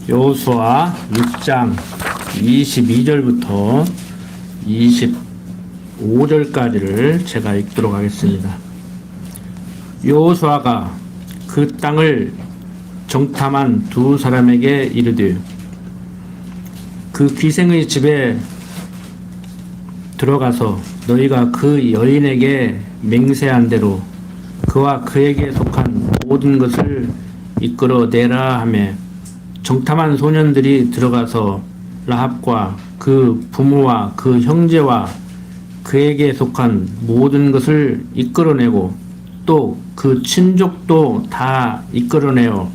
여호수아 6장 22절부터 25절까지를 제가 읽도록 하겠습니다. 여호수아가 그 땅을 정탐한 두 사람에게 이르되 그 귀생의 집에 들어가서 너희가 그 여인에게 맹세한 대로 그와 그에게 속한 모든 것을 이끌어내라 하며 정탐한 소년들이 들어가서 라합과 그 부모와 그 형제와 그에게 속한 모든 것을 이끌어내고 또 그 친족도 다 이끌어내어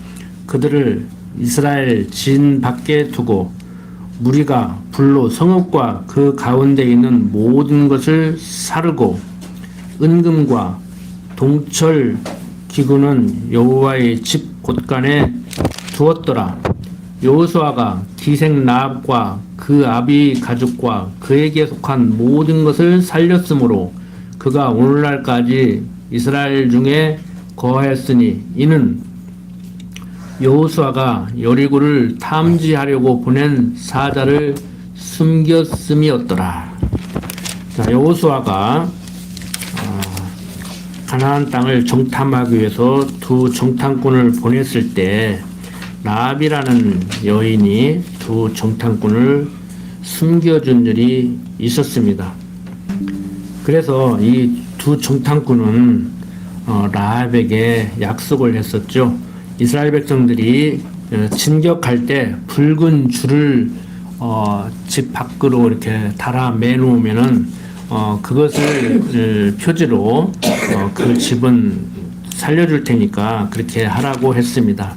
그들을 이스라엘 진 밖에 두고 무리가 불로 성읍과 그 가운데 있는 모든 것을 사르고 은금과 동철 기구는 여호와의 집 곳간에 두었더라. 여호수아가 기생 라합과 그 아비 가족과 그에게 속한 모든 것을 살렸으므로 그가 오늘날까지 이스라엘 중에 거하였으니 이는 여호수아가 여리고를 탐지하려고 보낸 사자를 숨겼음이었더라. 자, 여호수아가 가나안 땅을 정탐하기 위해서 두 정탐꾼을 보냈을 때 라합이라는 여인이 두 정탐꾼을 숨겨준 일이 있었습니다. 그래서 이 두 정탐꾼은 라합에게 약속을 했었죠. 이스라엘 백성들이 진격할 때 붉은 줄을 집 밖으로 이렇게 달아 매놓으면은 그것을 표지로 그 집은 살려줄 테니까 그렇게 하라고 했습니다.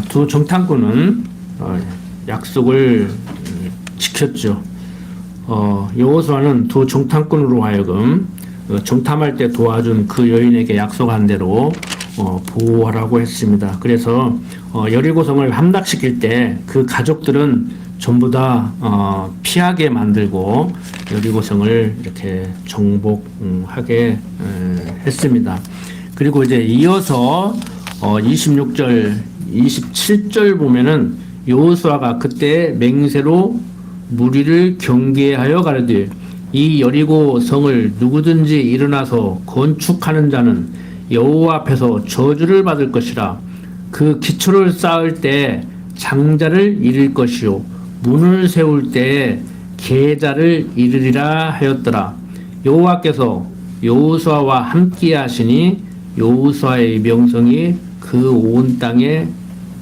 두 정탐꾼은 약속을 지켰죠. 여호수아는 두 정탐꾼으로 하여금 정탐할 때 도와준 그 여인에게 약속한 대로 보호하라고 했습니다. 그래서 여리고성을 함락시킬 때 그 가족들은 전부 다 피하게 만들고 여리고성을 이렇게 정복하게 했습니다. 그리고 이제 이어서 26절, 27절 보면은 여호수아가 그때 맹세로 무리를 경계하여 가르되 이 여리고 성을 누구든지 일어나서 건축하는 자는 여호와 앞에서 저주를 받을 것이라. 그 기초를 쌓을 때 장자를 이룰 것이요 문을 세울 때 계자를 이르리라 하였더라. 여호와께서 여호수아와 함께 하시니 여호수아의 명성이 그 온 땅에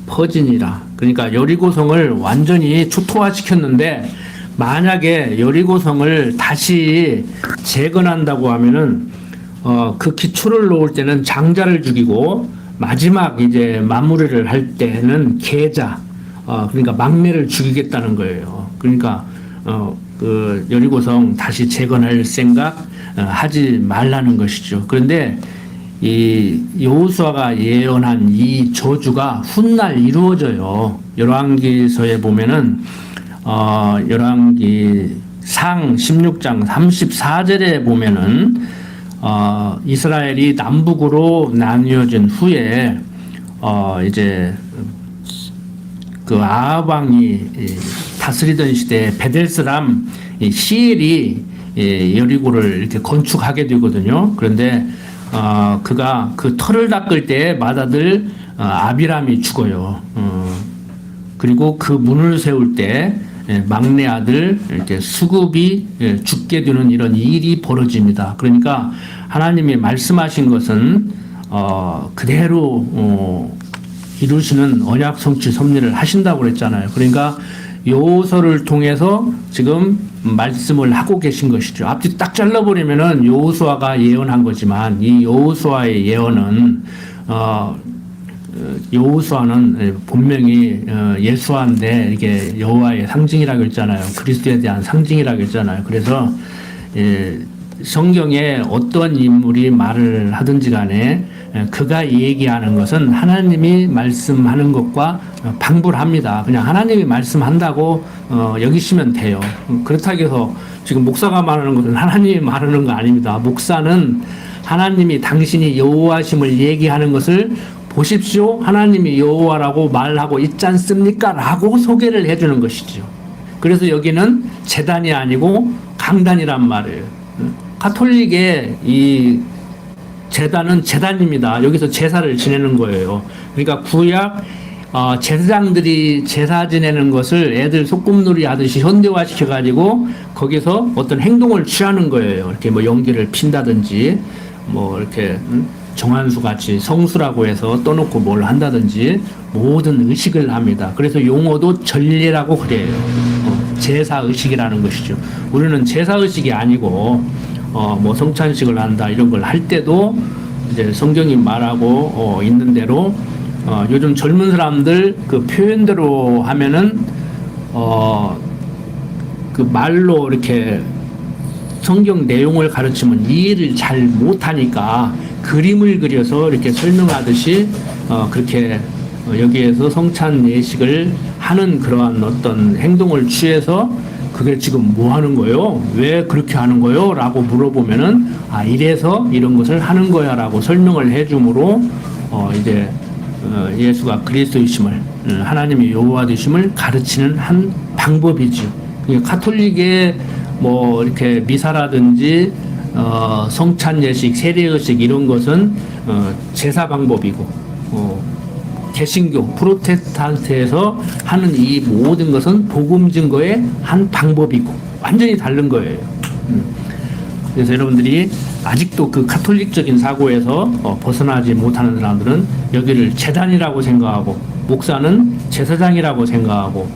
퍼지니라. 그러니까 여리고성을 완전히 초토화시켰는데 만약에 여리고성을 다시 재건한다고 하면은 그 기초를 놓을 때는 장자를 죽이고 마지막 이제 마무리를 할 때는 계자, 그러니까 막내를 죽이겠다는 거예요. 그러니까 그 여리고성 다시 재건할 생각 하지 말라는 것이죠. 그런데 이 여호수아가 예언한 이 저주가 훗날 이루어져요. 열왕기서에 보면은 열왕기 상 16장 34절에 보면은 이스라엘이 남북으로 나뉘어진 후에 이제 그 아합 왕이 다스리던 시대에 베델스람 시엘이 여리고를 이렇게 건축하게 되거든요. 그런데 그가 그 터를 닦을 때 맏아들 아비람이 죽어요. 그리고 그 문을 세울 때 막내 아들 이렇게 수굽이 죽게 되는 이런 일이 벌어집니다. 그러니까 하나님이 말씀하신 것은 그대로 이루시는 언약 성취 섭리를 하신다고 그랬잖아요. 그러니까 여호수아를 통해서 지금 말씀을 하고 계신 것이죠. 앞뒤 딱 잘라버리면은 여호수아가 예언한 거지만 이 여호수아의 예언은 여호수아는 본명이 예수아인데 이게 여호와의 상징이라고 했잖아요. 그리스도에 대한 상징이라고 했잖아요. 그래서 성경에 어떤 인물이 말을 하든지 간에 그가 얘기하는 것은 하나님이 말씀하는 것과 방불합니다. 그냥 하나님이 말씀한다고 여기시면 돼요. 그렇다고 해서 지금 목사가 말하는 것은 하나님이 말하는 거 아닙니다. 목사는 하나님이 당신이 여호와심을 얘기하는 것을 보십시오. 하나님이 여호와라고 말하고 있지 않습니까? 라고 소개를 해주는 것이죠. 그래서 여기는 제단이 아니고 강단이란 말이에요. 가톨릭의 이 제단은 제단입니다. 여기서 제사를 지내는 거예요. 그러니까 구약 제사장들이 제사 지내는 것을 애들 소꿉놀이 하듯이 현대화 시켜가지고 거기서 어떤 행동을 취하는 거예요. 이렇게 뭐 연기를 핀다든지 뭐 이렇게 정한수 같이 성수라고 해서 떠놓고 뭘 한다든지 모든 의식을 합니다. 그래서 용어도 전례라고 그래요. 제사 의식이라는 것이죠. 우리는 제사 의식이 아니고 뭐 성찬식을 한다 이런 걸 할 때도 이제 성경이 말하고 있는 대로 요즘 젊은 사람들 그 표현대로 하면은 그 말로 이렇게 성경 내용을 가르치면 이해를 잘 못하니까 그림을 그려서 이렇게 설명하듯이 그렇게 여기에서 성찬 예식을 하는 그러한 어떤 행동을 취해서 그게 지금 뭐 하는 거요? 왜 그렇게 하는 거요? 라고 물어보면은 이래서 이런 것을 하는 거야 라고 설명을 해줌으로 이제 예수가 그리스도이심을 하나님이 여호와 되심을 가르치는 한 방법이죠. 가톨릭의 뭐 이렇게 미사라든지 성찬 예식, 세례 의식 이런 것은 제사 방법이고 개신교, 프로테스탄트에서 하는 이 모든 것은 복음 증거의 한 방법이고 완전히 다른 거예요. 그래서 여러분들이 아직도 그 가톨릭적인 사고에서 벗어나지 못하는 사람들은 여기를 제단이라고 생각하고 목사는 제사장이라고 생각하고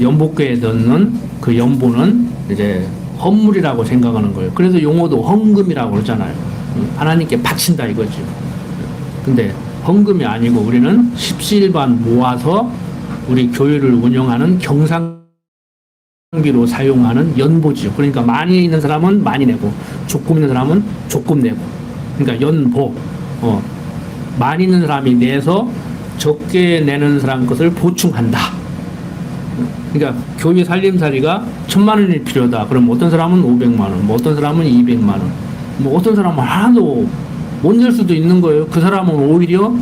연복교에 넣는 그 연보는 이제 헌물이라고 생각하는 거예요. 그래서 용어도 헌금이라고 그러잖아요. 하나님께 바친다 이거죠. 근데 헌금이 아니고 우리는 십시일반 모아서 우리 교회를 운영하는 경상비로 사용하는 연보지요. 그러니까 많이 있는 사람은 많이 내고 조금 있는 사람은 조금 내고 그러니까 연보. 많이 있는 사람이 내서 적게 내는 사람 것을 보충한다. 그러니까 교회 살림살이가 1,000만 원이 필요하다. 그럼 어떤 사람은 500만 원, 뭐 어떤 사람은 200만 원, 뭐 어떤 사람은 하나도 못 낼 수도 있는 거예요. 그 사람은 오히려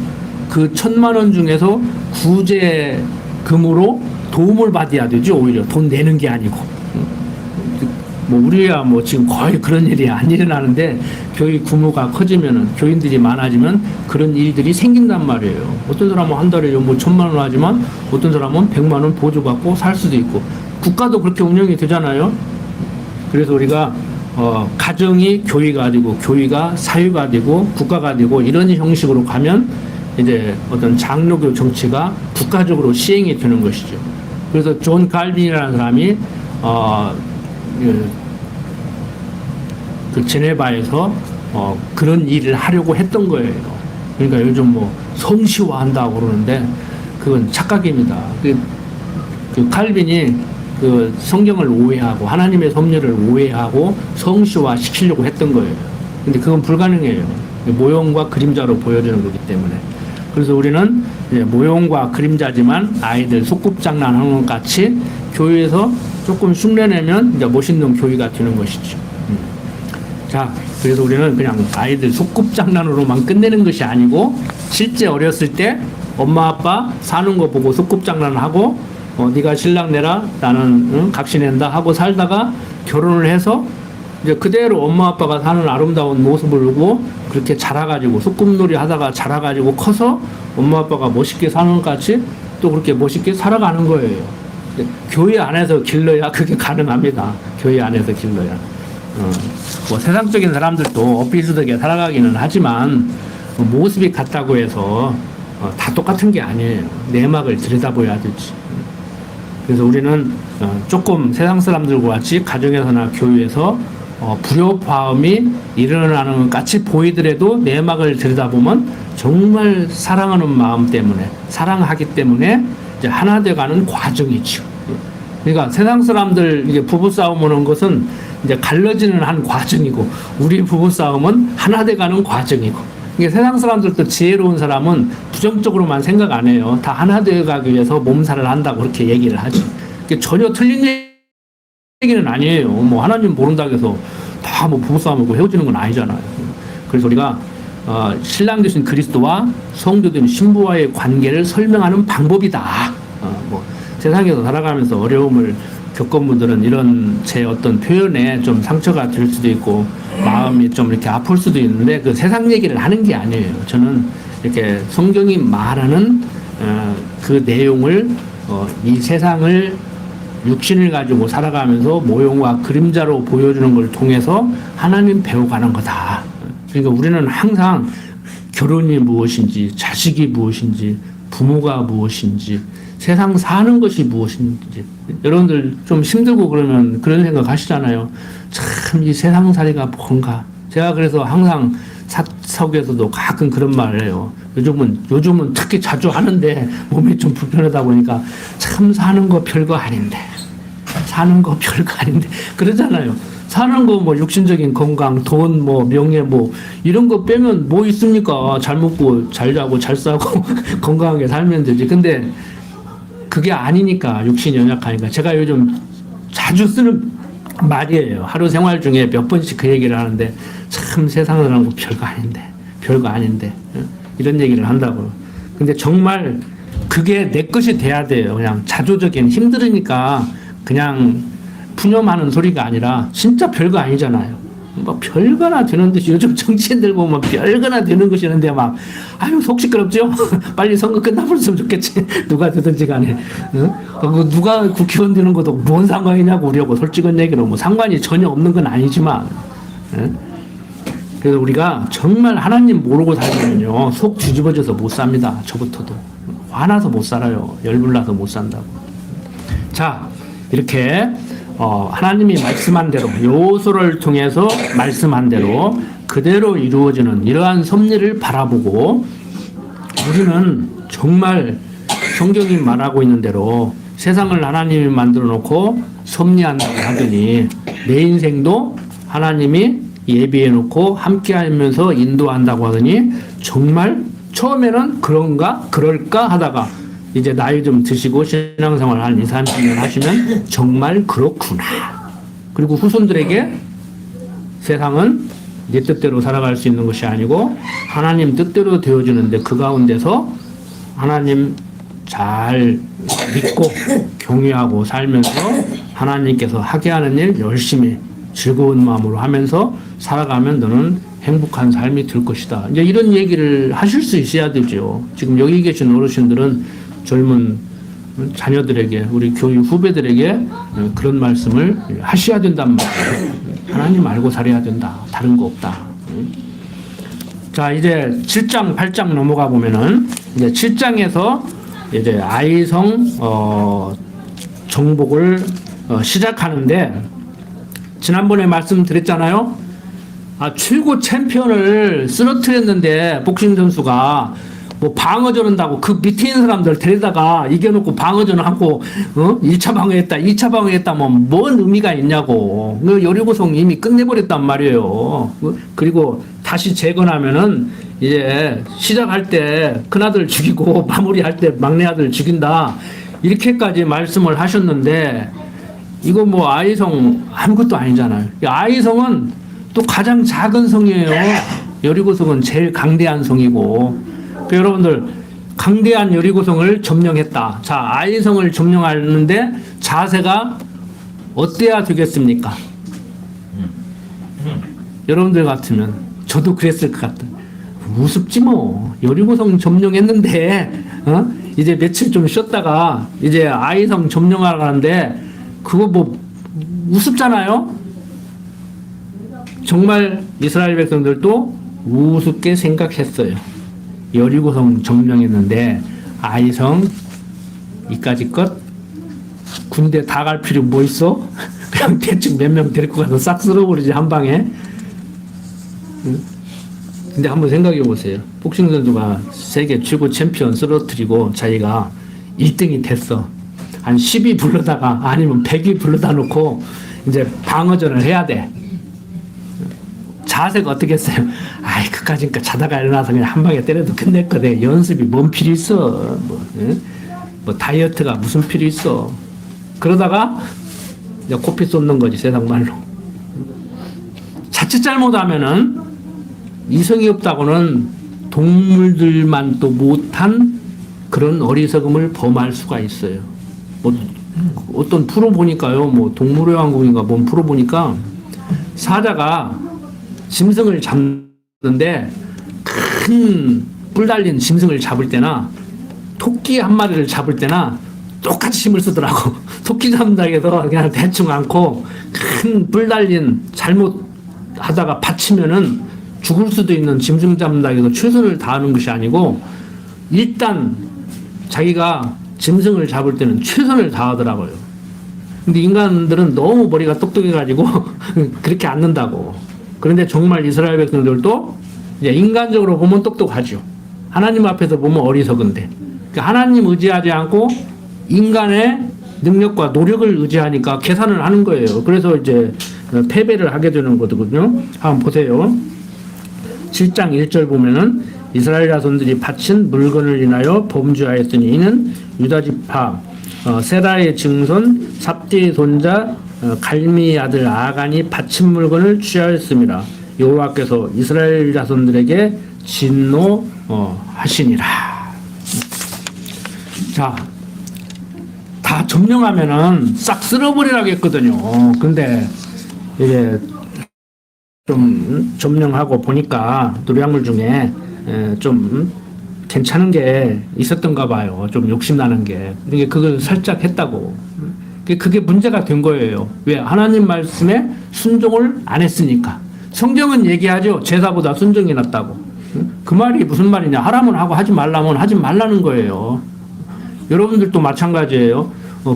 그 1,000만 원 중에서 구제금으로 도움을 받아야 되죠. 오히려 돈 내는 게 아니고. 뭐 우리야 뭐 지금 거의 그런 일이 안 일어나는데 교회 규모가 커지면은 교인들이 많아지면 그런 일들이 생긴단 말이에요. 어떤 사람은 한 달에 뭐 1,000만 원 하지만 어떤 사람은 100만 원 보조받고 살 수도 있고 국가도 그렇게 운영이 되잖아요. 그래서 우리가 가정이 교회가 되고 교회가 사회가 되고 국가가 되고 이런 형식으로 가면 이제 어떤 장로교 정치가 국가적으로 시행이 되는 것이죠. 그래서 존 칼빈이라는 사람이 그 제네바에서 그런 일을 하려고 했던 거예요. 그러니까 요즘 뭐 성시화한다고 그러는데 그건 착각입니다. 그 칼빈이 그 성경을 오해하고 하나님의 섭리를 오해하고 성시화 시키려고 했던 거예요. 근데 그건 불가능해요. 모형과 그림자로 보여주는 거기 때문에. 그래서 우리는 이제 모형과 그림자지만 아이들 소꿉장난하는 것 같이 교회에서 조금 흉내내면 이제 멋있는 교회가 되는 것이죠. 자, 그래서 우리는 그냥 아이들 소꿉장난으로만 끝내는 것이 아니고 실제 어렸을 때 엄마 아빠 사는 거 보고 소꿉장난을 하고 네가 신랑 내라 나는 각시낸다 하고 살다가 결혼을 해서 이제 그대로 엄마 아빠가 사는 아름다운 모습을 보고 그렇게 자라가지고 소꿉놀이 하다가 자라가지고 커서 엄마 아빠가 멋있게 사는 것 같이 또 그렇게 멋있게 살아가는 거예요. 교회 안에서 길러야 그게 가능합니다. 교회 안에서 길러야. 뭐 세상적인 사람들도 어필스럽게 살아가기는 하지만 모습이 같다고 해서 다 똑같은 게 아니에요. 내막을 들여다봐야 되지. 그래서 우리는 조금 세상 사람들과 같이 가정에서나 교회에서 불협화음이 일어나는 것 같이 보이더라도 내막을 들여다보면 정말 사랑하는 마음 때문에 사랑하기 때문에 이제 하나 돼가는 과정이죠. 그러니까 세상 사람들 이게 부부 싸움 오는 것은 이제 갈라지는 한 과정이고 우리 부부 싸움은 하나 돼가는 과정이고. 이게 세상 사람들도 지혜로운 사람은 부정적으로만 생각 안 해요. 다 하나 돼가기 위해서 몸살을 한다고 그렇게 얘기를 하지. 이게 전혀 틀린 얘기는 아니에요. 뭐 하나님 모른다고 해서 다 뭐 부부 싸움하고 헤어지는 건 아니잖아요. 그래서 우리가 신랑 되신 그리스도와 성도된 신부와의 관계를 설명하는 방법이다. 뭐 세상에서 살아가면서 어려움을 겪은 분들은 이런 제 어떤 표현에 좀 상처가 될 수도 있고 마음이 좀 이렇게 아플 수도 있는데 그 세상 얘기를 하는 게 아니에요. 저는 이렇게 성경이 말하는 그 내용을 이 세상을 육신을 가지고 살아가면서 모형과 그림자로 보여주는 걸 통해서 하나님 배워가는 거다. 그러니까 우리는 항상 결혼이 무엇인지, 자식이 무엇인지, 부모가 무엇인지, 세상 사는 것이 무엇인지. 여러분들 좀 힘들고 그러면 그런 생각 하시잖아요. 참 이 세상살이가 뭔가. 제가 그래서 항상 사석에서도 가끔 그런 말을 해요. 요즘은 특히 자주 하는데 몸이 좀 불편하다 보니까 참 사는 거 별거 아닌데. 사는 거 별거 아닌데. 그러잖아요. 사는 거 뭐 육신적인 건강, 돈, 뭐 명예, 뭐 이런 거 빼면 뭐 있습니까? 잘 먹고 잘 자고 잘 싸고 건강하게 살면 되지. 근데 그게 아니니까 육신이 연약하니까 제가 요즘 자주 쓰는 말이에요. 하루 생활 중에 몇 번씩 그 얘기를 하는데 참 세상을 하는 거 별거 아닌데 이런 얘기를 한다고. 근데 정말 그게 내 것이 돼야 돼요. 그냥 자조적인 힘들으니까 그냥 푸념하는 소리가 아니라 진짜 별거 아니잖아요. 뭐 별거나 되는 듯이 요즘 정치인들 보면 별거나 되는 것이 있는데 막 아유 속 시끄럽죠? 빨리 선거 끝나버렸으면 좋겠지. 누가 되든지 간에. 누가 국회의원 되는 것도 뭔 상관이냐고 우리하고 솔직한 얘기로 뭐 상관이 전혀 없는 건 아니지만 그래서 우리가 정말 하나님 모르고 살면요 속 뒤집어져서 못 삽니다. 저부터도 화나서 못 살아요. 열불나서 못 산다고. 자 이렇게 하나님이 말씀한 대로 요소를 통해서 말씀한 대로 그대로 이루어지는 이러한 섭리를 바라보고 우리는 정말 성경이 말하고 있는 대로 세상을 하나님이 만들어 놓고 섭리한다고 하더니 내 인생도 하나님이 예비해 놓고 함께 하면서 인도한다고 하더니 정말 처음에는 그럴까 하다가 이제 나이 좀 드시고 신앙생활 한 20, 30년 하시면 정말 그렇구나. 그리고 후손들에게 세상은 네 뜻대로 살아갈 수 있는 것이 아니고 하나님 뜻대로 되어주는데 그 가운데서 하나님 잘 믿고 경외하고 살면서 하나님께서 하게 하는 일 열심히 즐거운 마음으로 하면서 살아가면 너는 행복한 삶이 될 것이다. 이제 이런 얘기를 하실 수 있어야 되죠. 지금 여기 계신 어르신들은 젊은 자녀들에게 우리 교육 후배들에게 그런 말씀을 하셔야 된단 말이에요. 하나님 알고 살아야 된다. 다른 거 없다. 자 이제 7장 8장 넘어가 보면은 이제 7장에서 이제 아이성 정복을 시작하는데 지난번에 말씀드렸잖아요. 최고 챔피언을 쓰러뜨렸는데 복싱 선수가 뭐 방어전 한다고 그 밑에 있는 사람들 데려다가 이겨놓고 방어전을 하고 1차 방어했다 2차 방어했다 뭐 뭔 의미가 있냐고. 그 여리고성 이미 끝내버렸단 말이에요. 그리고 다시 재건하면은 이제 시작할 때 큰아들 죽이고 마무리할 때 막내아들 죽인다 이렇게까지 말씀을 하셨는데 이거 뭐 아이성 아무것도 아니잖아요. 아이성은 또 가장 작은 성이에요. 여리고성은 제일 강대한 성이고. 여러분들 강대한 여리고성을 점령했다. 자 아이성을 점령하는데 자세가 어때야 되겠습니까? 여러분들 같으면 저도 그랬을 것 같아. 우습지 뭐. 여리고성 점령했는데 이제 며칠 좀 쉬었다가 이제 아이성 점령하러 가는데 그거 뭐 우습잖아요. 정말 이스라엘 백성들도 우습게 생각했어요. 여리고성 점령했는데 아이성 이까지 것 군대 다 갈 필요 뭐 있어? 그냥 대충 몇 명 데리고 가서 싹 쓸어버리지 한 방에. 근데 한번 생각해 보세요. 복싱 선수가 세계 최고 챔피언 쓰러뜨리고 자기가 1등이 됐어. 한 10위 불러다가 아니면 100위 불러다 놓고 이제 방어전을 해야 돼. 자세가 어떻게 했어요? 아이 그까짓니까 자다가 일어나서 그냥 한 방에 때려도 끝낼 거대. 연습이 뭔 필요 있어. 뭐 다이어트가 무슨 필요 있어. 그러다가 이제 코피 쏟는 거지 세상 말로. 자칫 잘못하면은 이성이 없다고는 동물들만 또 못한 그런 어리석음을 범할 수가 있어요. 뭐 어떤 프로 보니까요, 뭐 동물의 왕국인가 뭔 프로 보니까 사자가 짐승을 잡는데 큰 뿔 달린 짐승을 잡을 때나 토끼 한 마리를 잡을 때나 똑같이 힘을 쓰더라고. 토끼 잡는다 해서 그냥 대충 않고 큰 뿔 달린 잘못 하다가 받치면은 죽을 수도 있는 짐승 잡는다 해서 최선을 다하는 것이 아니고 일단 자기가 짐승을 잡을 때는 최선을 다하더라고요. 근데 인간들은 너무 머리가 똑똑해가지고 그렇게 않는다고. 그런데 정말 이스라엘 백성들도 이제 인간적으로 보면 똑똑하죠. 하나님 앞에서 보면 어리석은데. 그러니까 하나님 의지하지 않고 인간의 능력과 노력을 의지하니까 계산을 하는 거예요. 그래서 이제 패배를 하게 되는 거거든요. 한번 보세요. 7장 1절 보면은 이스라엘 자손들이 바친 물건을 인하여 범죄하였으니 이는 유다 지파 세라의 증손 삽디의 손자 갈미의 아들 아간이 바친 물건을 취하였습니다. 여호와께서 이스라엘 자손들에게 진노하시니라. 자, 다 점령하면은 싹 쓸어버리라겠거든요. 근데 이게 좀 점령하고 보니까 노량물 중에 좀 괜찮은 게 있었던가 봐요. 좀 욕심나는 게. 그게 그걸 살짝 했다고. 그게 문제가 된 거예요. 왜? 하나님 말씀에 순종을 안 했으니까. 성경은 얘기하죠. 제사보다 순종이 낫다고. 그 말이 무슨 말이냐. 하라면 하고 하지 말라면 하지 말라는 거예요. 여러분들도 마찬가지예요.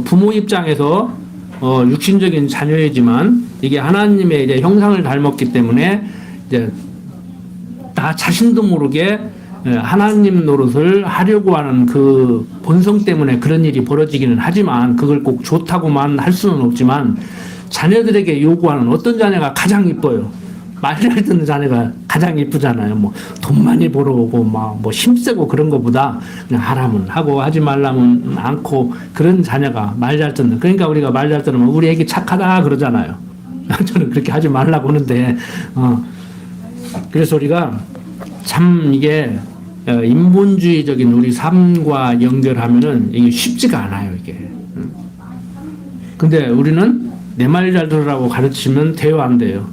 부모 입장에서 육신적인 자녀이지만 이게 하나님의 이제 형상을 닮았기 때문에 이제 나 자신도 모르게 하나님 노릇을 하려고 하는 그 본성 때문에 그런 일이 벌어지기는 하지만 그걸 꼭 좋다고만 할 수는 없지만 자녀들에게 요구하는 어떤 자녀가 가장 이뻐요. 말 잘 듣는 자녀가 가장 이쁘잖아요. 뭐 돈 많이 벌어오고 막 뭐 힘세고 그런 것보다 그냥 하라면 하고 하지 말라면 않고 그런 자녀가 말 잘 듣는. 그러니까 우리가 말 잘 들으면 우리 애기 착하다 그러잖아요. 저는 그렇게 하지 말라고 하는데 그래서 우리가 참 이게 인본주의적인 우리 삶과 연결하면은 이게 쉽지가 않아요, 이게. 근데 우리는 내 말 잘 들으라고 가르치면 돼요, 안 돼요?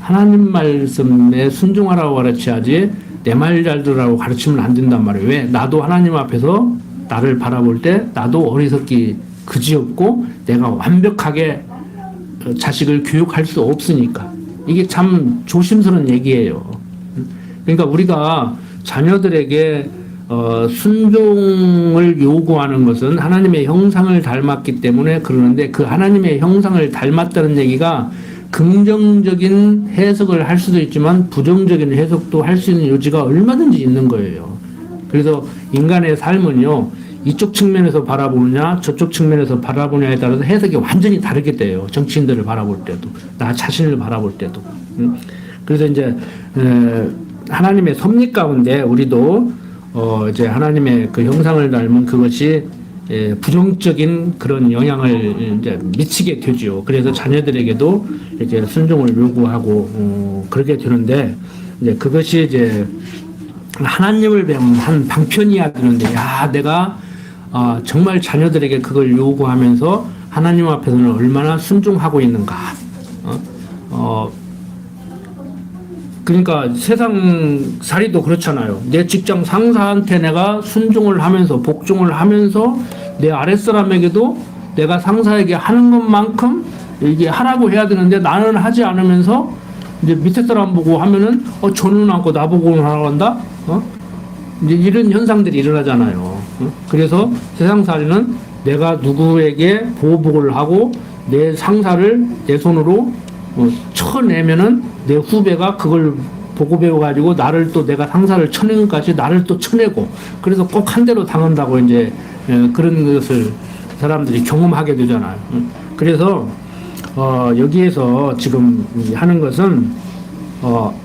하나님 말씀에 순종하라고 가르쳐야지 내 말 잘 들으라고 가르치면 안 된단 말이에요. 왜? 나도 하나님 앞에서 나를 바라볼 때 나도 어리석기 그지없고 내가 완벽하게 자식을 교육할 수 없으니까. 이게 참 조심스러운 얘기예요. 그러니까 우리가 자녀들에게 순종을 요구하는 것은 하나님의 형상을 닮았기 때문에 그러는데 그 하나님의 형상을 닮았다는 얘기가 긍정적인 해석을 할 수도 있지만 부정적인 해석도 할 수 있는 여지가 얼마든지 있는 거예요. 그래서 인간의 삶은요, 이쪽 측면에서 바라보느냐 저쪽 측면에서 바라보느냐에 따라서 해석이 완전히 다르게 돼요. 정치인들을 바라볼 때도 나 자신을 바라볼 때도. 그래서 이제 하나님의 섭리 가운데 우리도 이제 하나님의 그 형상을 닮은 그것이 부정적인 그런 영향을 이제 미치게 되죠. 그래서 자녀들에게도 이렇게 순종을 요구하고 그렇게 되는데 이제 그것이 이제 하나님을 배우는 한 방편이야 되는데 야 내가 정말 자녀들에게 그걸 요구하면서 하나님 앞에서는 얼마나 순종하고 있는가. 그러니까 세상 살이도 그렇잖아요. 내 직장 상사한테 내가 순종을 하면서 복종을 하면서 내 아랫사람에게도 내가 상사에게 하는 것만큼 이게 하라고 해야 되는데 나는 하지 않으면서 이제 밑에 사람 보고 하면은 저는 않고 나보고는 하라고 한다? 이제 이런 현상들이 일어나잖아요. 그래서 세상 살이는 내가 누구에게 보복을 하고 내 상사를 내 손으로 쳐내면은 내 후배가 그걸 보고 배워가지고 나를 또 내가 상사를 쳐낸 것까지 나를 또 쳐내고 그래서 꼭 한 대로 당한다고 이제 그런 것을 사람들이 경험하게 되잖아요. 그래서 여기에서 지금 하는 것은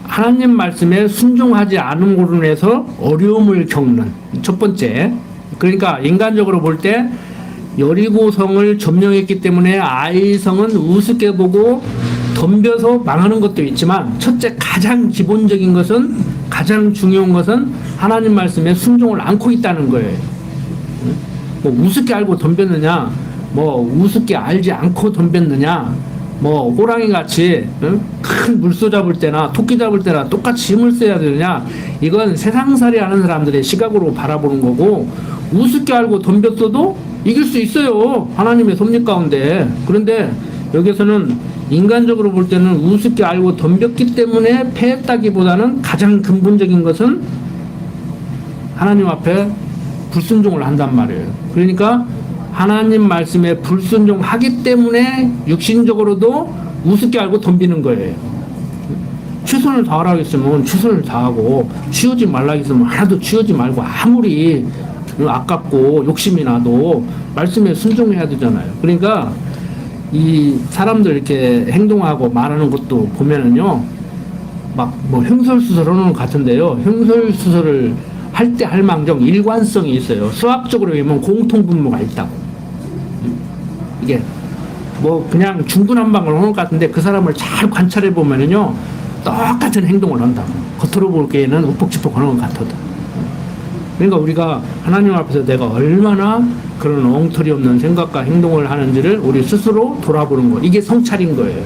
하나님 말씀에 순종하지 않음으로 인해서 어려움을 겪는 첫 번째. 그러니까 인간적으로 볼 때 여리고성을 점령했기 때문에 아이성은 우습게 보고 덤벼서 망하는 것도 있지만 첫째 가장 기본적인 것은 가장 중요한 것은 하나님 말씀에 순종을 않고 있다는 거예요. 뭐 우습게 알고 덤볐느냐, 뭐 우습게 알지 않고 덤볐느냐, 뭐 호랑이 같이 큰 물소 잡을 때나 토끼 잡을 때나 똑같이 힘을 써야 되느냐, 이건 세상살이 하는 사람들의 시각으로 바라보는 거고, 우습게 알고 덤볐어도 이길 수 있어요, 하나님의 섭리 가운데. 그런데 여기서는 인간적으로 볼 때는 우습게 알고 덤볐기 때문에 패했다기보다는 가장 근본적인 것은 하나님 앞에 불순종을 한단 말이에요. 그러니까 하나님 말씀에 불순종하기 때문에 육신적으로도 우습게 알고 덤비는 거예요. 최선을 다하라고 했으면 최선을 다하고, 치우지 말라고 했으면 하나도 치우지 말고, 아무리 아깝고 욕심이 나도 말씀에 순종해야 되잖아요. 그러니까 이 사람들 이렇게 행동하고 말하는 것도 보면은요, 막 뭐 횡설수설하는 것 같은데요, 횡설수설을 할 때 할 망정 일관성이 있어요. 수학적으로 보면 공통분모가 있다고. 이게 뭐 그냥 중구난방을 하는 것 같은데 그 사람을 잘 관찰해 보면은요, 똑같은 행동을 한다. 겉으로 보기에는 우폭치폭 하는 것 같아도. 그러니까 우리가 하나님 앞에서 내가 얼마나 그런 엉터리 없는 생각과 행동을 하는지를 우리 스스로 돌아보는 거, 이게 성찰인 거예요.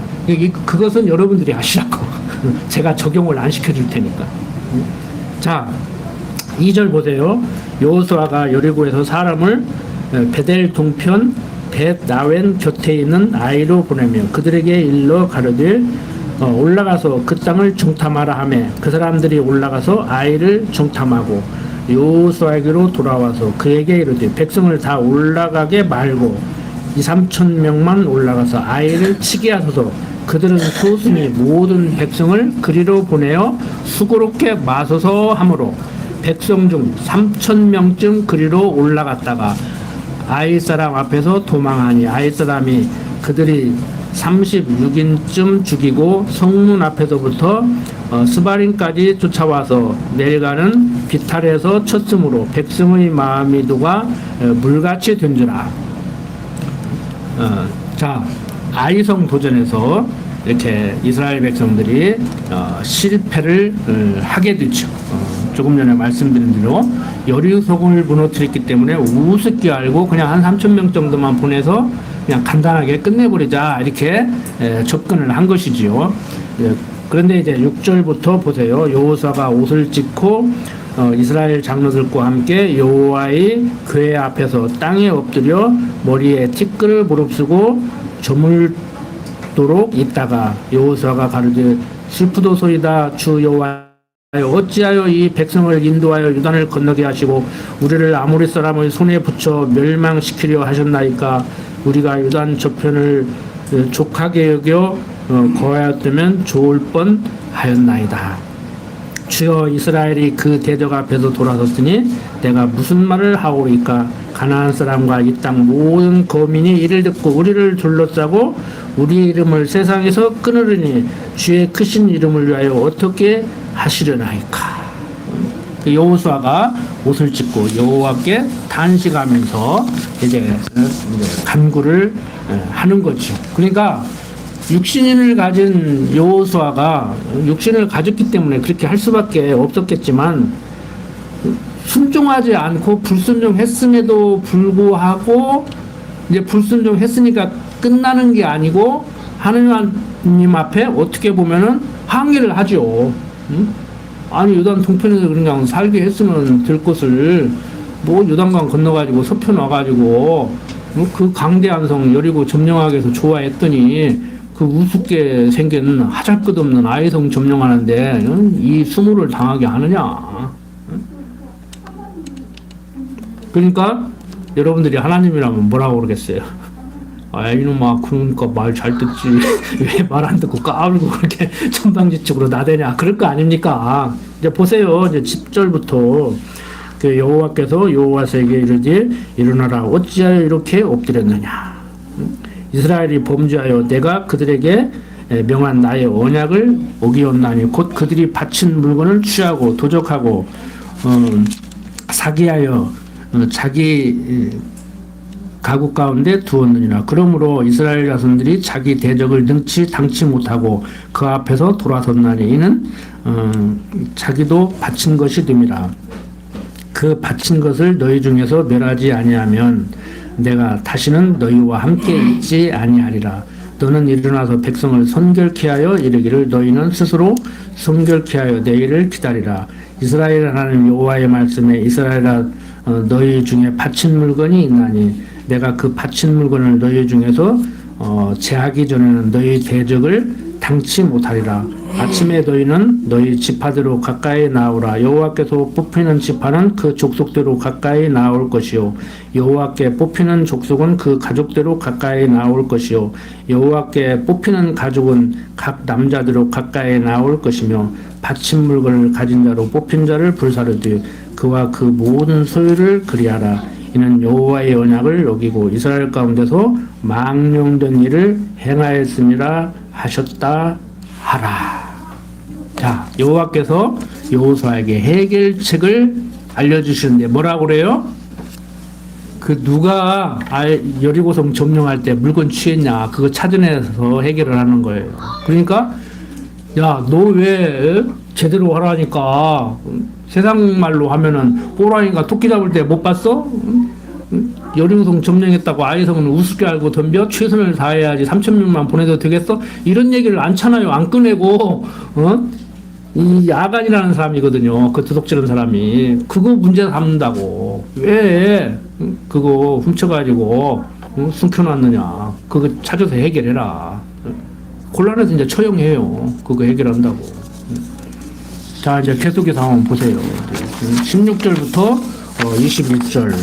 그것은 여러분들이 하시라고. 제가 적용을 안 시켜줄 테니까. 자, 2절 보세요. 여호수아가 여리고에서 사람을 베델 동편 벳나웬 곁에 있는 아이로 보내며 그들에게 일러 가르되 올라가서 그 땅을 정탐하라 하매 그 사람들이 올라가서 아이를 정탐하고 여호수아에게로 돌아와서 그에게 이르되 백성을 다 올라가게 말고 2-3천 명만 올라가서 아이를 치게 하소서. 그들은 소순이 모든 백성을 그리로 보내어 수고롭게 마소서 하므로 백성 중 3천 명쯤 그리로 올라갔다가 아이 사람 앞에서 도망하니 아이 사람이 그들이 36인쯤 죽이고 성문 앞에서부터 스바림까지 쫓아와서 내려가는 비탈에서 쳤으므로 백성의 마음이 녹아 물같이 된지라. 자, 아이성 도전에서 이렇게 이스라엘 백성들이 실패를 하게 되죠. 조금 전에 말씀드린 대로 여리고성을 무너뜨렸기 때문에 우습게 알고 그냥 한 3천 명 정도만 보내서 그냥 간단하게 끝내버리자, 이렇게 접근을 한 것이지요. 그런데 이제 6절부터 보세요. 여호수아가 옷을 찢고 이스라엘 장로들과 함께 여호와의 궤 앞에서 땅에 엎드려 머리에 티끌을 무릅쓰고 저물도록 있다가 여호수아가 가르되 슬프도소이다. 주 여호와 어찌하여 이 백성을 인도하여 유단을 건너게 하시고 우리를 아모리 사람의 손에 붙여 멸망시키려 하셨나이까. 우리가 유단 저편을 족하게 여겨 거하였다면 좋을 뻔하였나이다. 주여, 이스라엘이 그 대적 앞에서 돌아섰으니 내가 무슨 말을 하오리까. 가나안 사람과 이 땅 모든 거민이 이를 듣고 우리를 둘러싸고 우리 이름을 세상에서 끊으리니 주의 크신 이름을 위하여 어떻게 하시려나이까. 여호수아가 옷을 찢고 여호와께 단식하면서 이제 간구를 하는 거죠. 그러니까 육신을 가진 여호수아가 육신을 가졌기 때문에 그렇게 할 수밖에 없었겠지만 순종하지 않고 불순종했음에도 불구하고 이제 불순종했으니까 끝나는 게 아니고 하느님 앞에 어떻게 보면은 항의를 하죠. 아니 요단 동편에서 그냥 살게 했으면 될 것을 뭐 요단강 건너가지고 서편 와가지고 그 강대한 성 여리고 점령하기 위해서 좋아했더니 그 우습게 생긴 하잘것없는 아이성 점령하는데 이 수모를 당하게 하느냐. 그러니까 여러분들이 하나님이라면 뭐라고 그러겠어요? 아, 이놈아, 그러니까 말 잘 듣지. 왜 말 안 듣고 까불고 그렇게 천방지축으로 나대냐. 그럴 거 아닙니까? 이제 보세요. 이제 10절부터 그 여호와께서 여호와에게 이르되 일어나라. 어찌하여 이렇게 엎드렸느냐. 이스라엘이 범죄하여 내가 그들에게 명한 나의 언약을 어기었나니 곧 그들이 바친 물건을 취하고 도적하고 사기하여 자기 가국 가운데 두었느니라. 그러므로 이스라엘 자손들이 자기 대적을 능치 당치 못하고 그 앞에서 돌아섰나니 이는 자기도 바친 것이 됨이라. 그 바친 것을 너희 중에서 멸하지 아니하면 내가 다시는 너희와 함께 있지 아니하리라. 너는 일어나서 백성을 손결케 하여 이르기를 너희는 스스로 손결케 하여 내일을 기다리라. 이스라엘 하나님 여호와의 말씀에 이스라엘아 너희 중에 바친 물건이 있나니 내가 그 바친 물건을 너희 중에서 제하기 전에는 너희 대적을 당치 못하리라. 아침에 너희는 너희 지파대로 가까이 나오라. 여호와께서 뽑히는 지파는 그 족속대로 가까이 나올 것이요 여호와께 뽑히는 족속은 그 가족대로 가까이 나올 것이요 여호와께 뽑히는 가족은 각 남자대로 가까이 나올 것이며 바친 물건을 가진 자로 뽑힌 자를 불사르되 그와 그 모든 소유를 그리하라. 이는 여호와의 언약을 어기고 이스라엘 가운데서 망령된 일을 행하였음이라 하셨다 하라. 자, 여호와께서 여호수아에게 해결책을 알려주시는데 뭐라고 그래요? 그 누가 여리고성 점령할 때 물건 취했냐 그거 찾아내서 해결을 하는 거예요. 그러니까 야, 너 왜 제대로 하라니까 세상 말로 하면은 호랑이가 토끼 잡을 때 못 봤어? 여리고성 점령했다고 아이성은 우습게 알고 덤벼 최선을 다해야지 3,000명만 보내도 되겠어? 이런 얘기를 안 쳐놔요. 안 꺼내고 이 아간이라는 사람이거든요. 그 도둑질한 사람이 그거 문제 삼는다고 왜 그거 훔쳐가지고 숨겨놨느냐 그거 찾아서 해결해라. 곤란해서 이제 처형해요. 그거 해결한다고. 자, 이제 계속해서 한번 보세요. 16절부터 21절.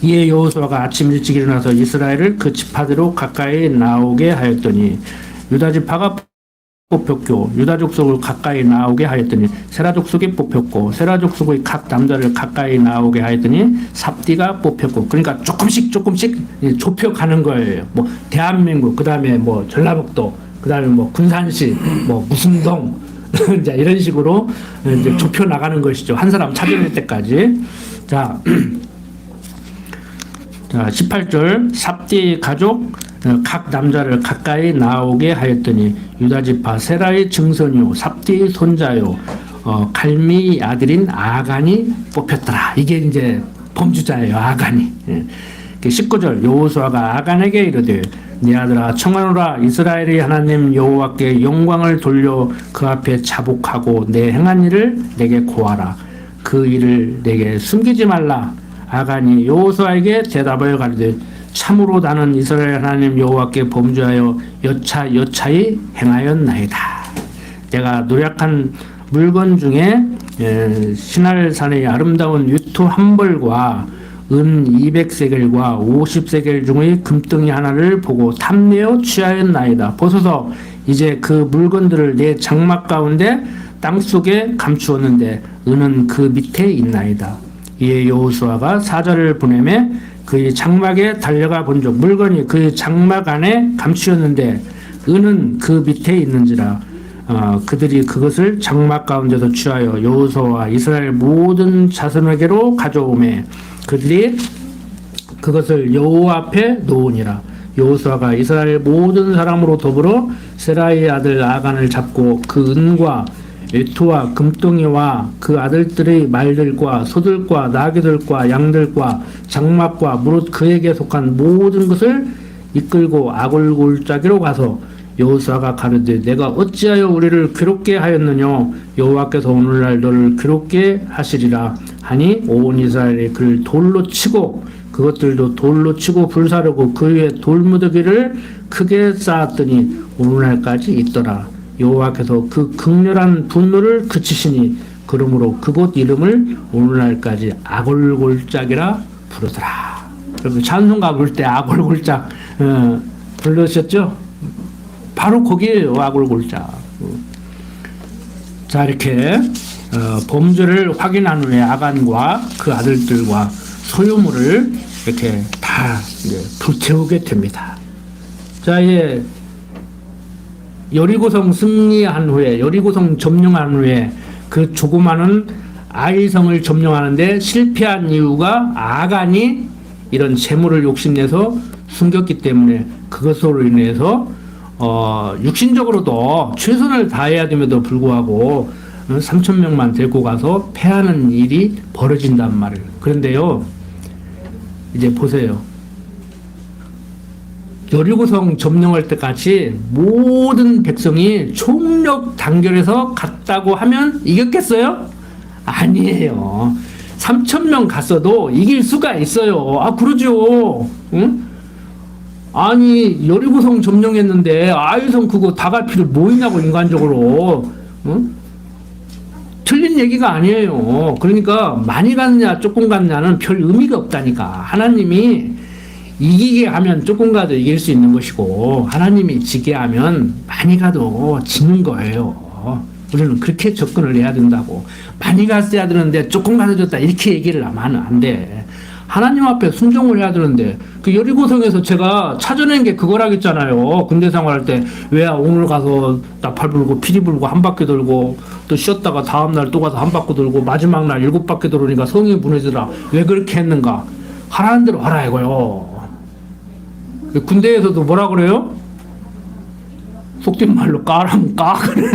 이에 여호수아가 아침 일찍 일어나서 이스라엘을 그 지파대로 가까이 나오게 하였더니 유다 지파가 뽑혔고 유다 족속을 가까이 나오게 하였더니 세라 족속이 뽑혔고 세라 족속의 각 남자를 가까이 나오게 하였더니 삽디가 뽑혔고 그러니까 조금씩 좁혀가는 거예요. 뭐 대한민국 그다음에 뭐 전라북도 그다음에 뭐 군산시 뭐 무슨동 이제 이런 식으로 이제 좁혀 나가는 것이죠. 한 사람 찾아낼 때까지. 자, 18절 삽디의 가족 각 남자를 가까이 나오게 하였더니 유다 지파 세라의 증손이요 삽디의 손자요 갈미의 아들인 아간이 뽑혔더라. 이게 이제 범주자예요. 아간이. 19절 여호수아가 아간에게 이르되 네 아들아 청하노라. 이스라엘의 하나님 여호와께 영광을 돌려 그 앞에 자복하고 내 행한 일을 내게 고하라. 그 일을 내게 숨기지 말라. 아간이 여호수아에게 대답하여 가로되 참으로 나는 이스라엘 하나님 여호와께 범죄하여 여차히 행하였나이다. 내가 노력한 물건 중에 시날산의 아름다운 유투 한 벌과 은 200세겔과 50세겔 중의 금덩이 하나를 보고 탐내어 취하였나이다. 보소서 이제 그 물건들을 내 장막 가운데 땅속에 감추었는데 은은 그 밑에 있나이다. 이에 여호수아가 사자를 보내매 그의 장막에 달려가 본즉 물건이 그의 장막 안에 감추었는데 은은 그 밑에 있는지라. 그들이 그것을 장막 가운데서 취하여 여호수아와 이스라엘 모든 자손에게로 가져오매 그들이 그것을 여호와 앞에 놓으니라. 여호수아가 이스라엘 모든 사람으로 더불어 세라의 아들 아간을 잡고 그 은과 외투와 금덩이와 그 아들들의 말들과 소들과 나귀들과 양들과 장막과 무릇 그에게 속한 모든 것을 이끌고 아골골짜기로 가서 여호수아가 가르되 내가 어찌하여 우리를 괴롭게 하였느냐. 여호와께서 오늘날 너를 괴롭게 하시리라 하니 온 이스라엘이 그를 돌로 치고 그것들도 돌로 치고 불사르고 그 위에 돌무더기를 크게 쌓았더니 오늘날까지 있더라. 여호와께서 그 극렬한 분노를 그치시니 그러므로 그곳 이름을 오늘날까지 아골골짝이라 부르더라. 여러분 찬송가 부를 때 아골골짝 불러주셨죠? 바로 거기에요. 아골골짝. 자, 이렇게 범죄를 확인한 후에 아간과 그 아들들과 소유물을 이렇게 다 이제 불태우게 됩니다. 자, 이제 여리고성 승리한 후에 여리고성 점령한 후에 그 조그마한 아이성을 점령하는데 실패한 이유가 아간이 이런 재물을 욕심내서 숨겼기 때문에 그것으로 인해서 육신적으로도 최선을 다해야 됨에도 불구하고 3천 명만 데리고 가서 패하는 일이 벌어진단 말이에요. 그런데요, 이제 보세요. 여리고성 점령할 때까지 모든 백성이 총력 단결해서 갔다고 하면 이겼겠어요? 아니에요. 3천 명 갔어도 이길 수가 있어요. 아, 그러죠. 응? 아니, 여리고성 점령했는데 아유성 그거 다 갈 필요 뭐 있냐고, 인간적으로. 응? 틀린 얘기가 아니에요. 그러니까 많이 갔냐 조금 갔냐는 별 의미가 없다니까. 하나님이 이기게 하면 조금 가도 이길 수 있는 것이고, 하나님이 지게 하면 많이 가도 지는 거예요. 우리는 그렇게 접근을 해야 된다고. 많이 갔어야 되는데 조금 가도 졌다 이렇게 얘기를 하면 안 돼. 하나님 앞에 순종을 해야 되는데, 그 여리고성에서 제가 찾아낸 게 그거라겠잖아요. 군대 생활할 때 왜 오늘 가서 나팔 불고 피리 불고 한 바퀴 돌고 또 쉬었다가 다음날 또 가서 한 바퀴 돌고 마지막 날 7바퀴 돌으니까 성이 무너지더라. 왜 그렇게 했는가? 하라는 대로 하라 이거요. 군대에서도 뭐라 그래요? 속된 말로 까라면 까 그래.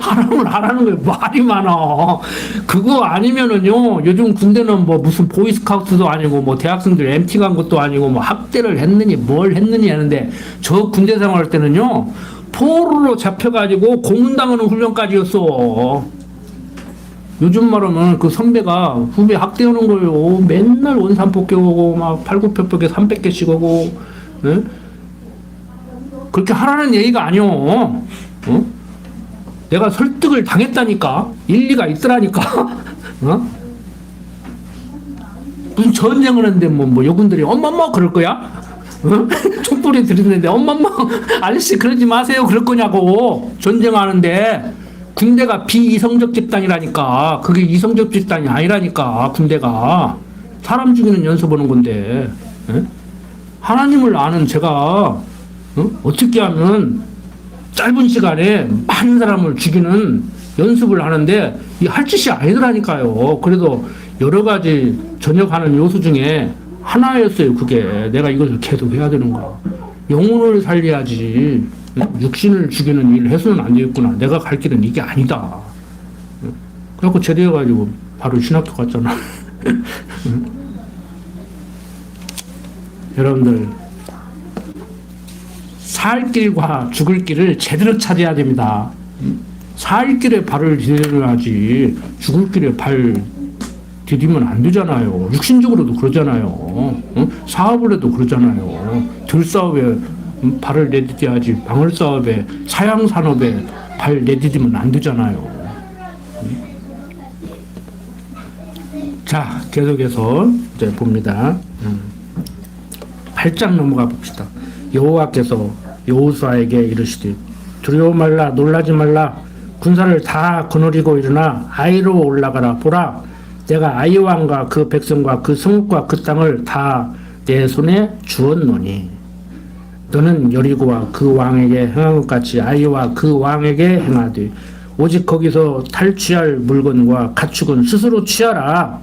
하라면 하라는 거예요. 말이 많아. 그거 아니면은요, 요즘 군대는 뭐 무슨 보이스카우트도 아니고 뭐 대학생들 MT 간 것도 아니고 뭐 학대를 했느니 뭘 했느니 하는데, 저 군대 생활할 때는요 포로로 잡혀가지고 고문당하는 훈련까지였어. 요즘 말하면 그 선배가 후배 학대하는 거예요. 맨날 원산 폭격하고 막 팔굽혀펴기 300개씩 하고. 네? 그렇게 하라는 얘기가 아니오. 어? 내가 설득을 당했다니까. 일리가 있더라니까. 어? 무슨 전쟁을 했는데 뭐 여군들이 엄마엄마 그럴 거야? 어? 촛불이 들이는데 엄마엄마 아저씨 그러지 마세요 그럴 거냐고. 전쟁하는데. 군대가 비이성적 집단이라니까. 그게 이성적 집단이 아니라니까. 군대가 사람 죽이는 연습하는 건데. 에? 하나님을 아는 제가 어떻게 하면 짧은 시간에 많은 사람을 죽이는 연습을 하는데 이 할 짓이 아니더라니까요. 그래도 여러 가지 전역하는 요소 중에 하나였어요. 그게 내가 이것을 계속 해야 되는가. 영혼을 살려야지 육신을 죽이는 일을 해서는 안 되겠구나. 내가 갈 길은 이게 아니다. 그래갖고 제대해가지고 바로 신학교 갔잖아. 여러분들, 살 길과 죽을 길을 제대로 찾아야 됩니다. 살 길에 발을 디뎌야지 죽을 길에 발 디디면 안 되잖아요. 육신적으로도 그러잖아요. 사업을 해도 그러잖아요. 들사업에 발을 내디뎌야지 방울사업에 사양산업에 발 내디디면 안 되잖아요. 자, 계속해서 이제 봅니다. 8장 넘어가 봅시다. 여호와께서 여호수아에게 이르시되 두려워 말라 놀라지 말라 군사를 다 거느리고 일어나 아이로 올라가라. 보라 내가 아이 왕과 그 백성과 그 성읍과 그 땅을 다 내 손에 주었노니 너는 여리고와 그 왕에게 행한 것 같이 아이와 그 왕에게 행하되 오직 거기서 탈취할 물건과 가축은 스스로 취하라.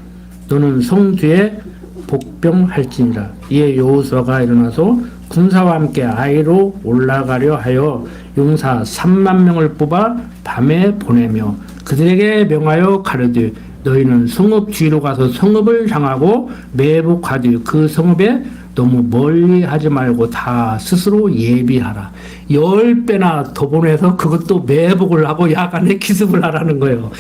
너는 성 뒤에 복병할지니라. 이에 여호수아가 일어나서 군사와 함께 아이로 올라가려 하여 용사 3만 명을 뽑아 밤에 보내며 그들에게 명하여 가르되 너희는 성읍 뒤로 가서 성읍을 향하고 매복하되 그 성읍에 너무 멀리 하지 말고 다 스스로 예비하라. 10배나 더 보내서 그것도 매복을 하고 야간에 기습을 하라는 거예요.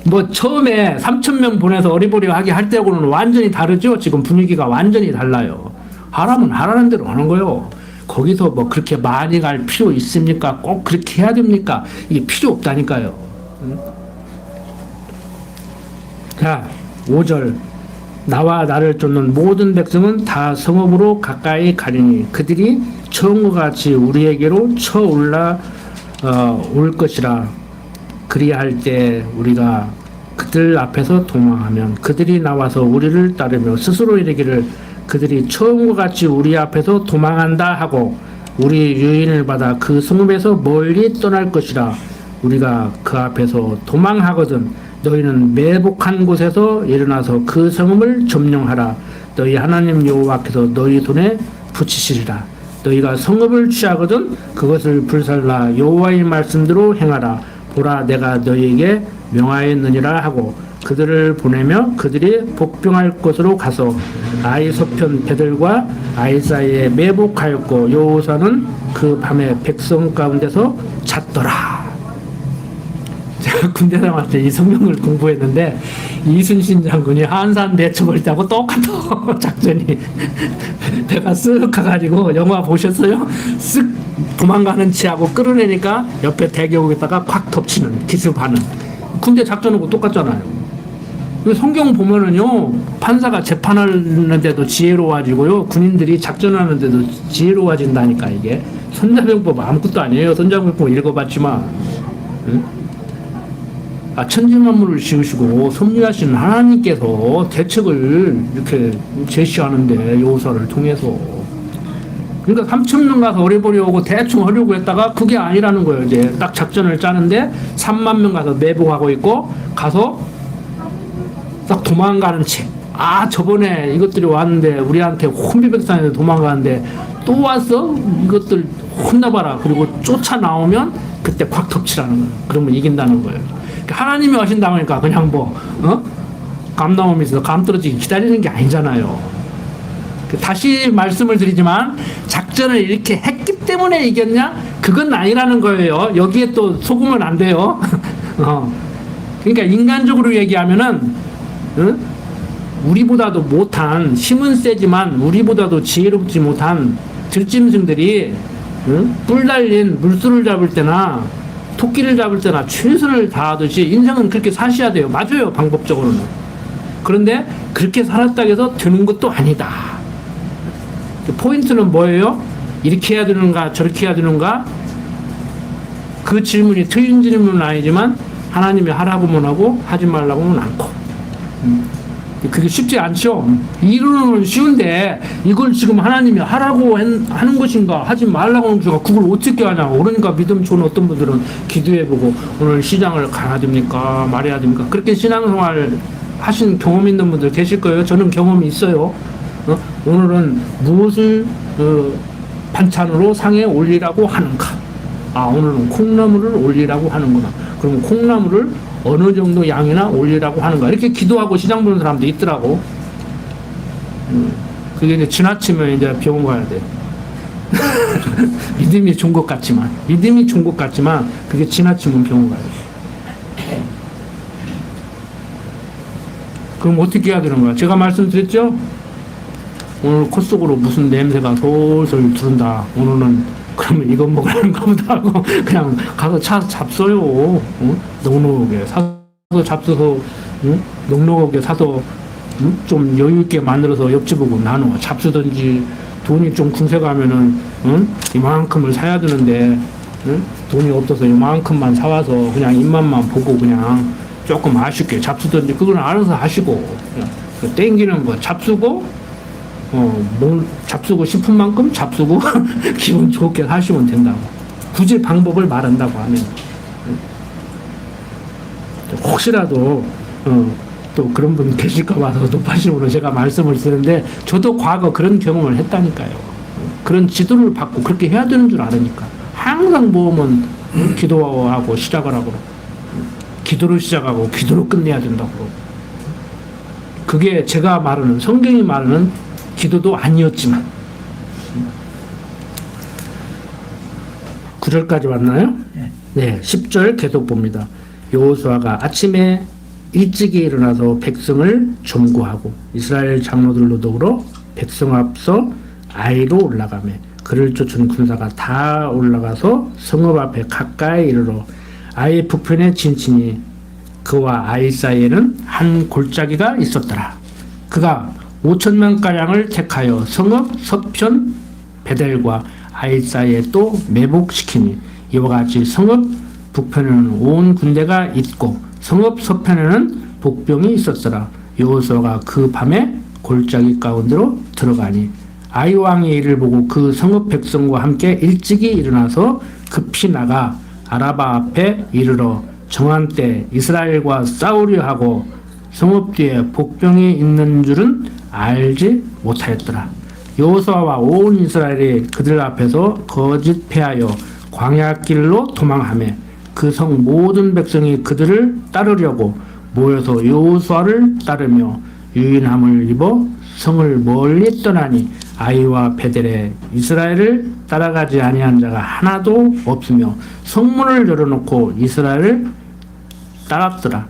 뭐 처음에 3,000명 보내서 어리버리하게 할 때하고는 완전히 다르죠. 지금 분위기가 완전히 달라요. 하라면 하라는 대로 하는 거예요. 거기서 뭐 그렇게 많이 갈 필요 있습니까? 꼭 그렇게 해야 됩니까? 이게 필요 없다니까요. 자, 5절 나와 나를 쫓는 모든 백성은 다 성읍으로 가까이 가리니 그들이 처음과 같이 우리에게로 쳐올라 올 것이라. 그리할 때 우리가 그들 앞에서 도망하면 그들이 나와서 우리를 따르며 스스로 이르기를 그들이 처음과 같이 우리 앞에서 도망한다 하고 우리 유인을 받아 그 성읍에서 멀리 떠날 것이라. 우리가 그 앞에서 도망하거든 너희는 매복한 곳에서 일어나서 그 성읍을 점령하라. 너희 하나님 여호와께서 너희 손에 붙이시리라. 너희가 성읍을 취하거든 그것을 불살라 여호와의 말씀대로 행하라. 보라 내가 너희에게 명하였느니라 하고 그들을 보내며 그들이 복병할 곳으로 가서 아이 서편 베들과 아이 사이에 매복하였고 여호사는 그 밤에 백성 가운데서 잤더라. 제가 군대 나갈 때 이 성경을 공부했는데 이순신 장군이 한산 대첩을 때하고 똑같아. 작전이 배가 쓱 가가지고 영화 보셨어요? 쓱 도망가는 치하고 끌어내니까 옆에 대교에다가 콱 덮치는 기습하는 군대 작전하고 똑같잖아요. 성경 보면은요 판사가 재판하는데도 지혜로워지고요 군인들이 작전하는데도 지혜로워진다니까. 이게 선자병법 아무것도 아니에요. 선자병법 읽어봤지만 응? 천지만물을 지으시고 섭리하신 하나님께서 대책을 이렇게 제시하는데 여호사를 통해서 그러니까 3,000명 가서 어려버려오고 대충 하려고 했다가 그게 아니라는 거예요. 이제 딱 작전을 짜는데 3만 명 가서 매복하고 있고 가서 딱 도망가는 채. 저번에 이것들이 왔는데 우리한테 혼비백산에서 도망가는데 또 왔어? 이것들 혼나봐라. 그리고 쫓아 나오면 그때 콱 덮치라는 거예요. 그러면 이긴다는 거예요. 그러니까 하나님이 하신다고 하니까 그냥 감나오면서 감 떨어지기 기다리는 게 아니잖아요. 다시 말씀을 드리지만 작전을 이렇게 했기 때문에 이겼냐? 그건 아니라는 거예요. 여기에 또 속으면 안 돼요. 그러니까 인간적으로 얘기하면은 우리보다도 못한 힘은 세지만 우리보다도 지혜롭지 못한 들짐승들이 뿔 달린 물소를 잡을 때나 토끼를 잡을 때나 최선을 다하듯이 인생은 그렇게 사셔야 돼요. 맞아요, 방법적으로는. 그런데 그렇게 살았다고 해서 되는 것도 아니다. 포인트는 뭐예요? 이렇게 해야 되는가 저렇게 해야 되는가? 그 질문이 틀린 질문은 아니지만 하나님이 하라고만 하고 하지 말라고는 않고. 그게 쉽지 않죠. 이론은 쉬운데 이걸 지금 하나님이 하라고 하는 것인가 하지 말라고 하는 것인가 그걸 어떻게 하냐고. 그러니까 믿음 좋은 어떤 분들은 기도해보고 오늘 시장을 가야 됩니까 말해야 됩니까 그렇게 신앙생활 하신 경험 있는 분들 계실 거예요. 저는 경험이 있어요. 오늘은 무엇을 반찬으로 상에 올리라고 하는가. 오늘은 콩나물을 올리라고 하는구나. 그럼 콩나물을 어느 정도 양이나 올리라고 하는가. 이렇게 기도하고 시장 보는 사람도 있더라고. 그게 이제 지나치면 이제 병원 가야 돼. 믿음이 좋은 것 같지만, 그게 지나치면 병원 가야 돼. 그럼 어떻게 해야 되는 거야? 제가 말씀드렸죠? 오늘 코 속으로 무슨 냄새가 솔솔 들은다. 오늘은 그러면 이거 먹으라는가 보다 하고 그냥 가서 차 잡숴요. 넉넉하게 사서 잡숴서 넉넉하게 사서 좀 여유있게 만들어서 옆집하고 나눠 잡수든지. 돈이 좀 궁세 가면은 이만큼을 사야 되는데 돈이 없어서 이만큼만 사와서 그냥 입맛만 보고 그냥 조금 아쉽게 잡수든지. 그건 알아서 하시고 그냥 땡기는 거 잡수고 잡수고 싶은 만큼 잡수고 기분 좋게 하시면 된다고. 굳이 방법을 말한다고 하면 혹시라도 또 그런 분 계실까 봐서 높아신 분은 제가 말씀을 드리는데 저도 과거 그런 경험을 했다니까요. 그런 지도를 받고 그렇게 해야 되는 줄 아니까 항상 모으면 기도하고 시작을 하고 기도로 시작하고 기도로 끝내야 된다고. 그게 제가 말하는 성경이 말하는 기도도 아니었지만 9절까지 왔나요? 네, 10절 계속 봅니다. 여호수아가 아침에 일찍이 일어나서 백성을 점거하고 이스라엘 장로들로 더불어 백성 앞서 아이로 올라가매 그를 쫓은 군사가 다 올라가서 성읍 앞에 가까이 이르러 아이 북편에 진치니 그와 아이 사이에는 한 골짜기가 있었더라. 그가 5,000명가량을 택하여 성읍 서편 베델과 아이 사이에 또 매복시키니 이와 같이 성읍 북편에는 온 군대가 있고 성읍 서편에는 복병이 있었더라. 여호수아가 그 밤에 골짜기 가운데로 들어가니 아이 왕이 이를 보고 그 성읍 백성과 함께 일찍이 일어나서 급히 나가 아라바 앞에 이르러 정한 때 이스라엘과 싸우려 하고 성읍 뒤에 복병이 있는 줄은 알지 못하였더라. 여호수아와 온 이스라엘이 그들 앞에서 거짓 패하여 광야길로 도망하며 그 성 모든 백성이 그들을 따르려고 모여서 여호수아를 따르며 유인함을 입어 성을 멀리 떠나니 아이와 베델에 이스라엘을 따라가지 아니한 자가 하나도 없으며 성문을 열어놓고 이스라엘을 따랐더라.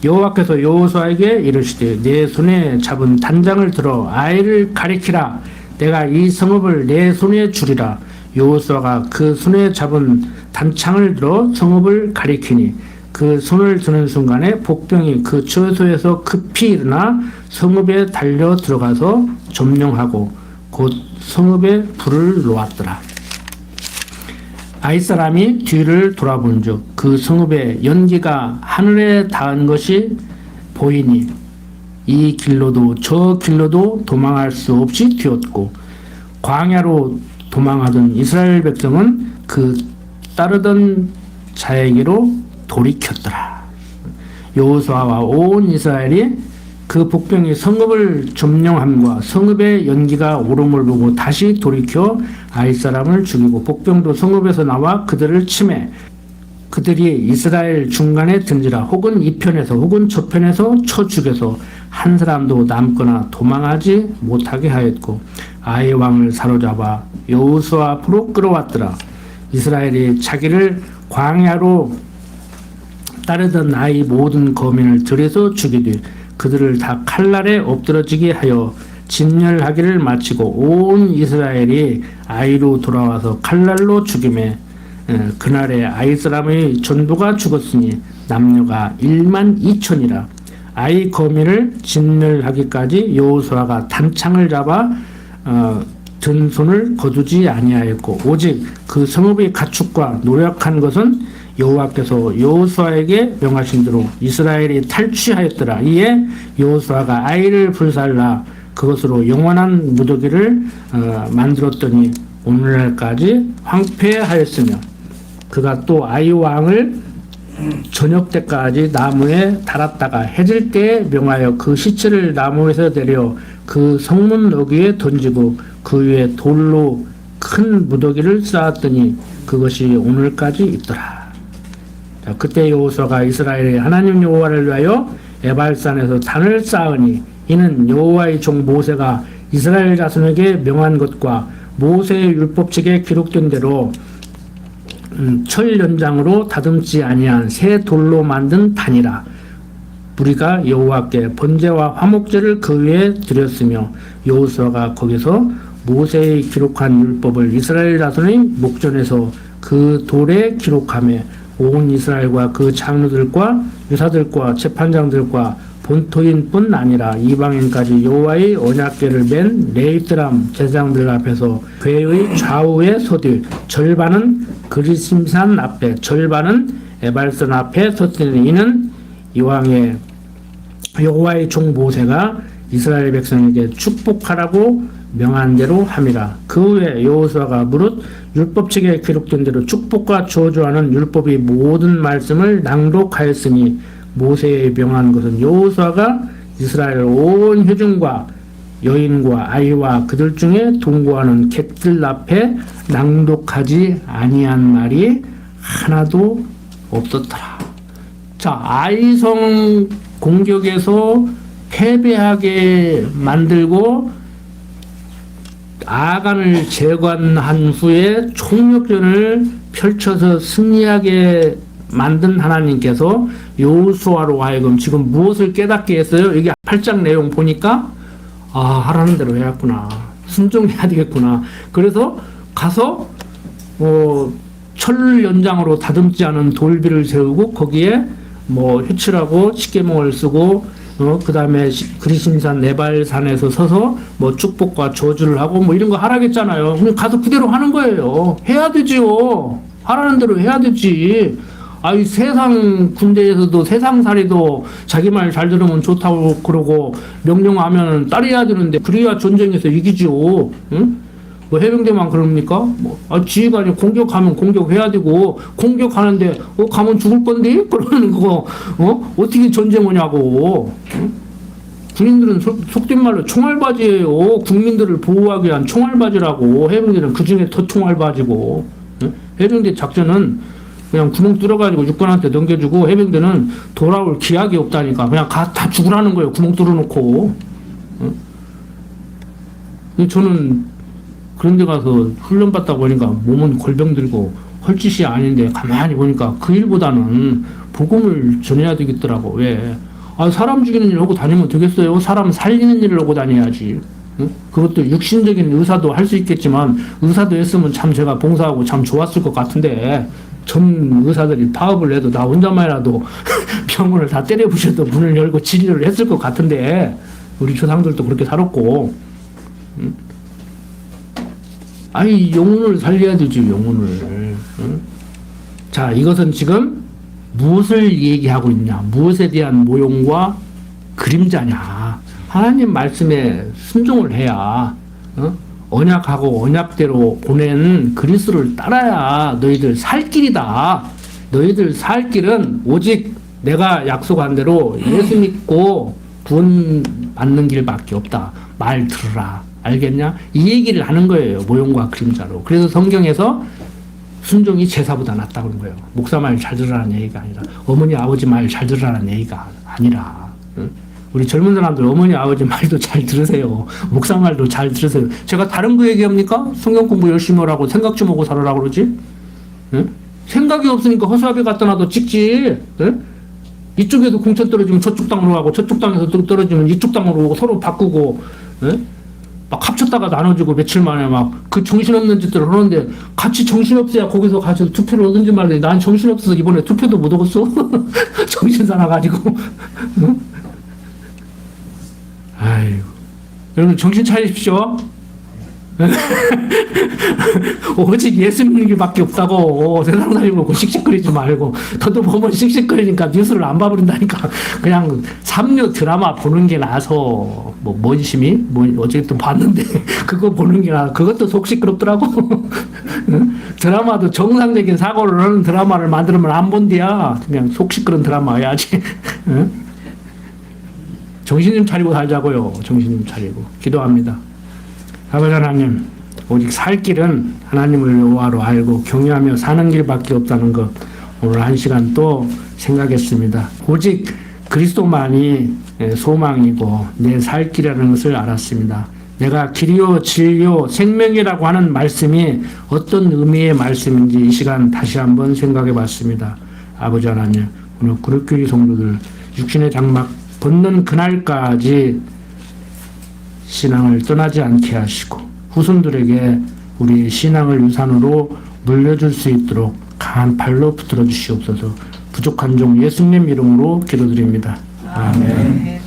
여호와께서 여호수아에게 이르시되 내 손에 잡은 단장을 들어 아이를 가리키라. 내가 이 성읍을 내 손에 주리라. 여호수아가 그 손에 잡은 단창을 들어 성읍을 가리키니 그 손을 드는 순간에 복병이 그 처소에서 급히 일어나 성읍에 달려 들어가서 점령하고 곧 성읍에 불을 놓았더라. 아이 사람이 뒤를 돌아본즉 그 성읍의 연기가 하늘에 닿은 것이 보이니 이 길로도 저 길로도 도망할 수 없이 뛰었고 광야로 도망하던 이스라엘 백성은 그 따르던 자에게로 돌이켰더라. 여호수아와 온 이스라엘이 그 복병이 성읍을 점령함과 성읍의 연기가 오름을 보고 다시 돌이켜 아이 사람을 죽이고 복병도 성읍에서 나와 그들을 치매 그들이 이스라엘 중간에 든지라 혹은 이편에서 혹은 저편에서 쳐 죽여서 한 사람도 남거나 도망하지 못하게 하였고 아이 왕을 사로잡아 여호수아 앞으로 끌어왔더라. 이스라엘이 자기를 광야로 따르던 아이 모든 거민을 들여서 죽이되 그들을 다 칼날에 엎드러지게 하여 진멸하기를 마치고 온 이스라엘이 아이로 돌아와서 칼날로 죽임에 그날에 아이 사람의 전부가 죽었으니 남녀가 12,000이라. 아이 거민을 진멸하기까지 여호수아가 단창을 잡아 든 손을 거두지 아니하였고 오직 그 성읍의 가축과 노력한 것은 여호와께서 여호수아에게 명하신 대로 이스라엘이 탈취하였더라. 이에 여호수아가 아이를 불살라 그것으로 영원한 무더기를 만들었더니 오늘날까지 황폐하였으며 그가 또 아이 왕을 저녁 때까지 나무에 달았다가 해질 때에 명하여 그 시체를 나무에서 내려 그 성문 어귀에 던지고 그 위에 돌로 큰 무더기를 쌓았더니 그것이 오늘까지 있더라. 자, 그때 여호수아가 이스라엘의 하나님 여호와를 위하여 에발산에서 단을 쌓으니 이는 여호와의 종 모세가 이스라엘 자손에게 명한 것과 모세의 율법책에 기록된 대로 철 연장으로 다듬지 아니한 새 돌로 만든 단이라. 우리가 여호와께 번제와 화목제를 그 위에 드렸으며 여호수아가 거기서 모세의 기록한 율법을 이스라엘 자손의 목전에서 그 돌에 기록하며 온 이스라엘과 그 장로들과 유사들과 재판장들과 본토인뿐 아니라 이방인까지 여호와의 언약궤를 맨 레위 사람 제사장들 앞에서 궤의 좌우에 서되 절반은 그리심산 앞에 절반은 에발산 앞에 섰으니 이는 이왕의 여호와의 종 모세가 이스라엘 백성에게 축복하라고 명한 대로 함이라. 그 후에 여호수아가 무릇 율법책에 기록된 대로 축복과 저주하는 율법의 모든 말씀을 낭독하였으니 모세의 명한 것은 여호수아가 이스라엘 온 회중과 여인과 아이와 그들 중에 동거하는 객들 앞에 낭독하지 아니한 말이 하나도 없었더라. 자, 아이성 공격에서 패배하게 만들고 아간을 재관한 후에 총력전을 펼쳐서 승리하게 만든 하나님께서 여호수아로 하여금 지금 무엇을 깨닫게 했어요? 이게 8장 내용 보니까 하라는 대로 해야겠구나. 순종해야 되겠구나. 그래서 가서 철 연장으로 다듬지 않은 돌비를 세우고 거기에 회칠하고 십계명을 쓰고 그 다음에 그리심산 네발산에서 서서 축복과 저주를 하고 이런 거 하라겠잖아요. 그럼 가서 그대로 하는 거예요. 해야 되지요. 하라는 대로 해야 되지. 이 세상 군대에서도 세상살이도 자기 말 잘 들으면 좋다고 그러고 명령하면 따라야 되는데 그래야 전쟁에서 이기지요. 응? 해병대만 그럽니까? 지휘관이 공격하면 공격해야 되고 공격하는데 가면 죽을 건데 그러는 거 어떻게 전쟁 오냐고. 응? 군인들은 속된 말로 총알바지예요. 국민들을 보호하기 위한 총알바지라고. 해병대는 그 중에 더 총알바지고. 해병대 작전은 그냥 구멍 뚫어가지고 육군한테 넘겨주고, 해병대는 돌아올 기약이 없다니까. 그냥 다 죽으라는 거예요. 구멍 뚫어놓고. 저는 그런 데 가서 훈련받다 보니까 몸은 골병 들고 헐짓이 아닌데 가만히 보니까 그 일보다는 복음을 전해야 되겠더라고. 왜? 사람 죽이는 일 하고 다니면 되겠어요? 사람 살리는 일을 하고 다녀야지. 그것도 육신적인 의사도 할 수 있겠지만, 의사도 했으면 참 제가 봉사하고 참 좋았을 것 같은데, 전 의사들이 파업을 해도 나 혼자만이라도 병원을 다 때려부셔도 문을 열고 진료를 했을 것 같은데, 우리 조상들도 그렇게 살았고, 영혼을 살려야 되지, 영혼을. 자, 이것은 지금 무엇을 얘기하고 있냐? 무엇에 대한 모형과 그림자냐? 하나님 말씀에 순종을 해야, 언약하고 언약대로 보낸 그리스도를 따라야 너희들 살 길이다. 너희들 살 길은 오직 내가 약속한 대로 예수 믿고 구원 받는 길밖에 없다. 말 들으라. 알겠냐? 이 얘기를 하는 거예요. 모형과 그림자로. 그래서 성경에서 순종이 제사보다 낫다고 그런 거예요. 목사 말 잘 들으라는 얘기가 아니라, 어머니 아버지 말 잘 들으라는 얘기가 아니라. 우리 젊은 사람들 어머니 아버지 말도 잘 들으세요. 목사 말도 잘 들으세요. 제가 다른 거 얘기합니까? 성경 공부 열심히 하라고, 생각 좀 하고 살아라 그러지? 생각이 없으니까 허수아비 갖다 놔도 찍지. 이쪽에도 공천 떨어지면 저쪽 땅으로 가고, 저쪽 땅에서 떨어지면 이쪽 땅으로 오고, 서로 바꾸고, 막 합쳤다가 나눠주고, 며칠 만에 막 그 정신없는 짓들을 하는데, 같이 정신없어야 거기서 가서 투표를 얻은지 말든지. 난 정신없어서 이번에 투표도 못 얻었어. 정신 사나가지고. 아이고, 여러분 정신 차리십시오. 오직 예수 믿는 길밖에 없다고. 세상 살리고 씩씩거리지 말고. 저도 보면 씩씩거리니까 뉴스를 안 봐버린다니까. 그냥 삼류 드라마 보는 게 나아서, 뭔심이? 어쨌든 봤는데, 그거 보는 게 나아. 그것도 속 시끄럽더라고. 드라마도 정상적인 사고를 하는 드라마를 만들면 안 본디야. 그냥 속 시끄러운 드라마 해야지. 정신 좀 차리고 살자고요. 정신 좀 차리고. 기도합니다. 아버지 하나님, 오직 살 길은 하나님을 여호와로 알고 경외하며 사는 길밖에 없다는 것, 오늘 한 시간 또 생각했습니다. 오직 그리스도만이 소망이고 내 살 길이라는 것을 알았습니다. 내가 길이요 진리요 생명이라고 하는 말씀이 어떤 의미의 말씀인지 이 시간 다시 한번 생각해 봤습니다. 아버지 하나님, 오늘 그룹교회 성도들 육신의 장막 벗는 그날까지 신앙을 떠나지 않게 하시고 후손들에게 우리 신앙을 유산으로 물려줄 수 있도록 강한 발로 붙들어 주시옵소서. 부족한 종 예수님 이름으로 기도드립니다. 아멘.